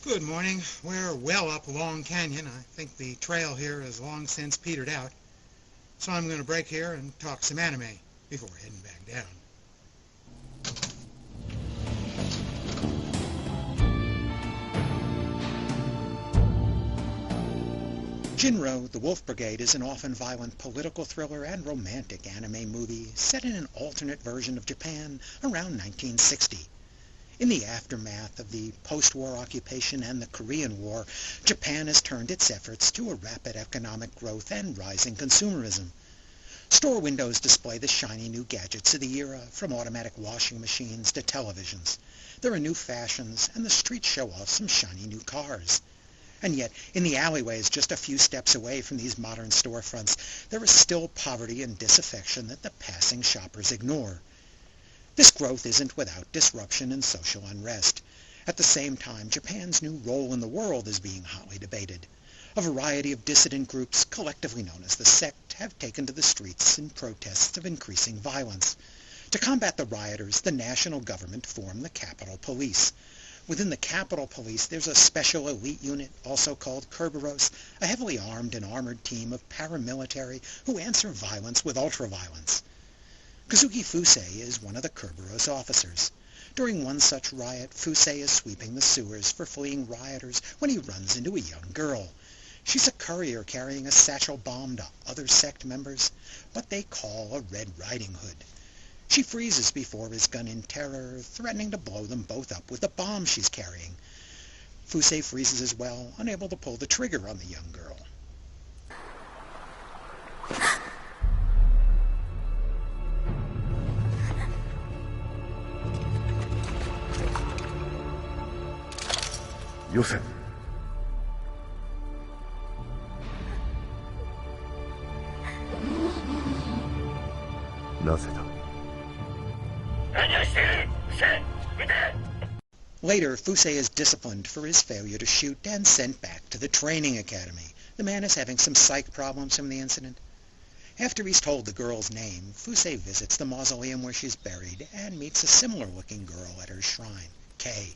Good morning. We're well up Long Canyon. I think the trail here has long since petered out. So I'm going to break here and talk some anime before heading back down. Jinro, The Wolf Brigade is an often violent political thriller and romantic anime movie set in an alternate version of Japan around 1960. In the aftermath of the post-war occupation and the Korean War, Japan has turned its efforts to a rapid economic growth and rising consumerism. Store windows display the shiny new gadgets of the era, from automatic washing machines to televisions. There are new fashions, and the streets show off some shiny new cars. And yet, in the alleyways just a few steps away from these modern storefronts, there is still poverty and disaffection that the passing shoppers ignore. This growth isn't without disruption and social unrest. At the same time, Japan's new role in the world is being hotly debated. A variety of dissident groups, collectively known as the sect, have taken to the streets in protests of increasing violence. To combat the rioters, the national government formed the Capitol Police. Within the Capitol Police, there's a special elite unit, also called Kerberos, a heavily armed and armored team of paramilitary who answer violence with ultraviolence. Kazuki Fusei is one of the Kerberos officers. During one such riot, Fusei is sweeping the sewers for fleeing rioters when he runs into a young girl. She's a courier carrying a satchel bomb to other sect members, what they call a Red Riding Hood. She freezes before his gun in terror, threatening to blow them both up with the bomb she's carrying. Fusei freezes as well, unable to pull the trigger on the young girl. Yosen. なぜだ? Later, Fusei is disciplined for his failure to shoot and sent back to the training academy. The man is having some psych problems from the incident. After he's told the girl's name, Fusei visits the mausoleum where she's buried and meets a similar-looking girl at her shrine, Kei.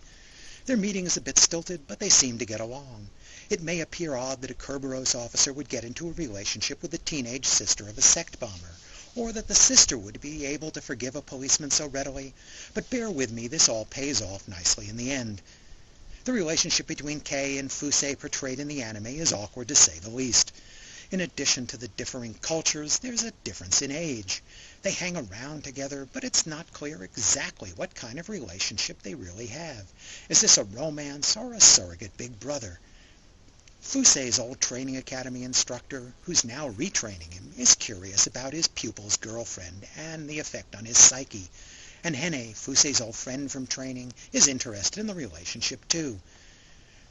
Their meeting is a bit stilted, but they seem to get along. It may appear odd that a Kerberos officer would get into a relationship with the teenage sister of a sect bomber, or that the sister would be able to forgive a policeman so readily, but bear with me, this all pays off nicely in the end. The relationship between Kei and Fusei portrayed in the anime is awkward to say the least. In addition to the differing cultures, there's a difference in age. They hang around together, but it's not clear exactly what kind of relationship they really have. Is this a romance or a surrogate big brother? Fusei's old training academy instructor, who's now retraining him, is curious about his pupil's girlfriend and the effect on his psyche. And Hene, Fusei's old friend from training, is interested in the relationship too.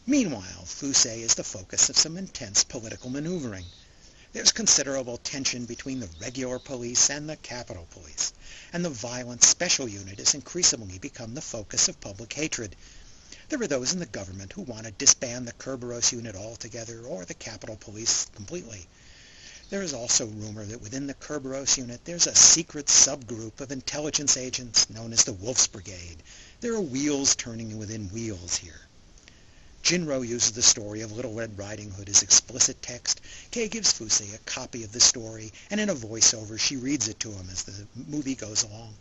Meanwhile, Fusei is the focus of some intense political maneuvering. There's considerable tension between the regular police and the Capitol Police, and the violent special unit has increasingly become the focus of public hatred. There are those in the government who want to disband the Kerberos unit altogether or the Capitol Police completely. There is also rumor that within the Kerberos unit there's a secret subgroup of intelligence agents known as the Wolf's Brigade. There are wheels turning within wheels here. Jinro uses the story of Little Red Riding Hood as explicit text. Kei gives Fusei a copy of the story, and in a voiceover she reads it to him as the movie goes along.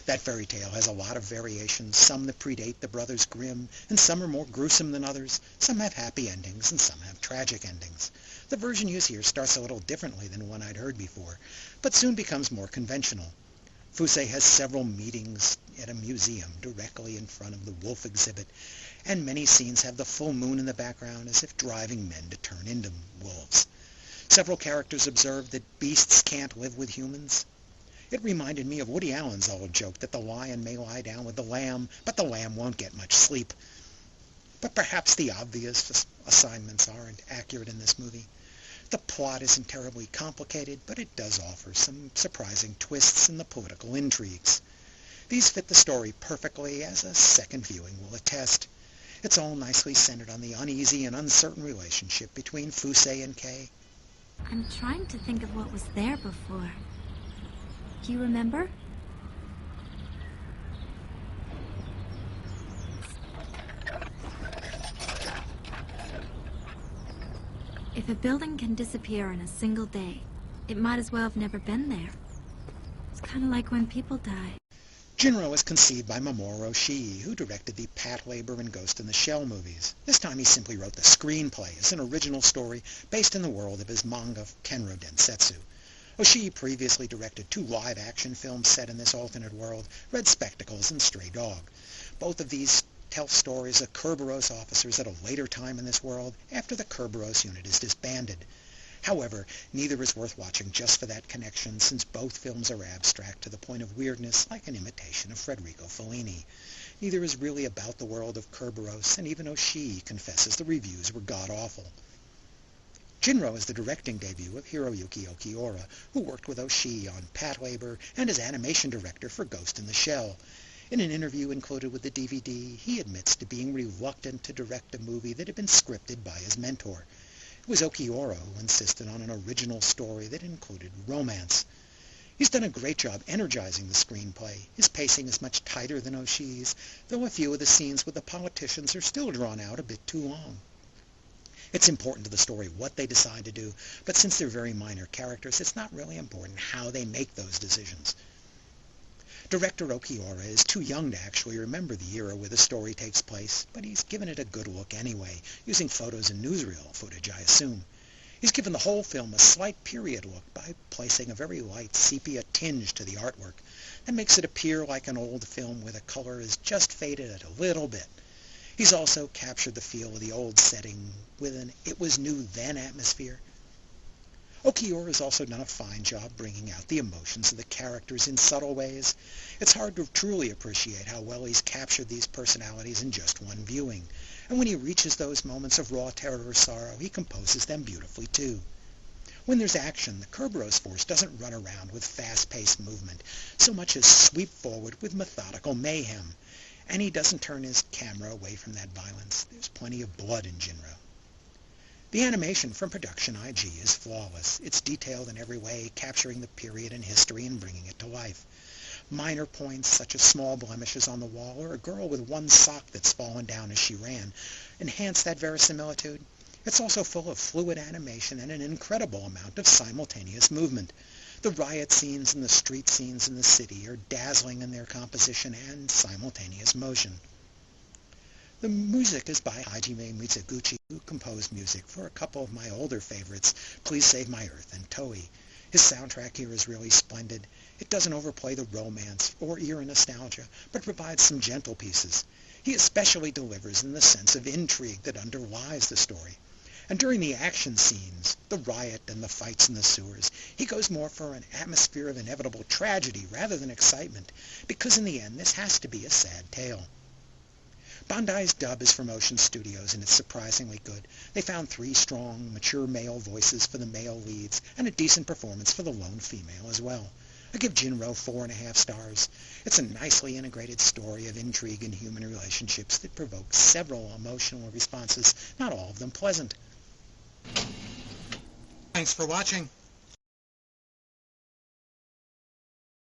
That fairy tale has a lot of variations, some that predate the Brothers Grimm, and some are more gruesome than others. Some have happy endings, and some have tragic endings. The version used here starts a little differently than one I'd heard before, but soon becomes more conventional. Fusei has several meetings at a museum directly in front of the wolf exhibit, and many scenes have the full moon in the background as if driving men to turn into wolves. Several characters observe that beasts can't live with humans. It reminded me of Woody Allen's old joke that the lion may lie down with the lamb, but the lamb won't get much sleep. But perhaps the obvious assignments aren't accurate in this movie. The plot isn't terribly complicated, but it does offer some surprising twists in the political intrigues. These fit the story perfectly, as a second viewing will attest. It's all nicely centered on the uneasy and uncertain relationship between Fusei and Kei. I'm trying to think of what was there before. Do you remember? If a building can disappear in a single day, it might as well have never been there. It's kind of like when people die. Jinro is conceived by Mamoru Oshii, who directed the Pat Labor and Ghost in the Shell movies. This time he simply wrote the screenplay as an original story based in the world of his manga Kenro Densetsu. Oshii previously directed 2 live-action films set in this alternate world, Red Spectacles and Stray Dog. Both of these tell stories of Kerberos officers at a later time in this world, after the Kerberos unit is disbanded. However, neither is worth watching just for that connection, since both films are abstract to the point of weirdness, like an imitation of Federico Fellini. Neither is really about the world of Kerberos, and even Oshii confesses the reviews were god-awful. Jinro is the directing debut of Hiroyuki Okiura, who worked with Oshii on Pat Labor and as animation director for Ghost in the Shell. In an interview included with the DVD, he admits to being reluctant to direct a movie that had been scripted by his mentor. It was Okiura who insisted on an original story that included romance. He's done a great job energizing the screenplay. His pacing is much tighter than Oshii's, though a few of the scenes with the politicians are still drawn out a bit too long. It's important to the story what they decide to do, but since they're very minor characters, it's not really important how they make those decisions. Director Okiura is too young to actually remember the era where the story takes place, but he's given it a good look anyway, using photos and newsreel footage, I assume. He's given the whole film a slight period look by placing a very light sepia tinge to the artwork that makes it appear like an old film where the color is just faded a little bit. He's also captured the feel of the old setting with an it-was-new-then atmosphere. Okiura has also done a fine job bringing out the emotions of the characters in subtle ways. It's hard to truly appreciate how well he's captured these personalities in just one viewing, and when he reaches those moments of raw terror or sorrow, he composes them beautifully too. When there's action, the Kerberos force doesn't run around with fast-paced movement, so much as sweep forward with methodical mayhem, and he doesn't turn his camera away from that violence. There's plenty of blood in Jinro. The animation from Production IG is flawless. It's detailed in every way, capturing the period and history and bringing it to life. Minor points, such as small blemishes on the wall or a girl with one sock that's fallen down as she ran, enhance that verisimilitude. It's also full of fluid animation and an incredible amount of simultaneous movement. The riot scenes and the street scenes in the city are dazzling in their composition and simultaneous motion. The music is by Hajime Mizoguchi, who composed music for a couple of my older favorites, Please Save My Earth and Toei. His soundtrack here is really splendid. It doesn't overplay the romance or era nostalgia, but provides some gentle pieces. He especially delivers in the sense of intrigue that underlies the story. And during the action scenes, the riot and the fights in the sewers, he goes more for an atmosphere of inevitable tragedy rather than excitement, because in the end this has to be a sad tale. Bandai's dub is from Ocean Studios, and it's surprisingly good. They found 3 strong, mature male voices for the male leads, and a decent performance for the lone female as well. I give Jinro 4.5 stars. It's a nicely integrated story of intrigue and human relationships that provokes several emotional responses, not all of them pleasant. Thanks for watching.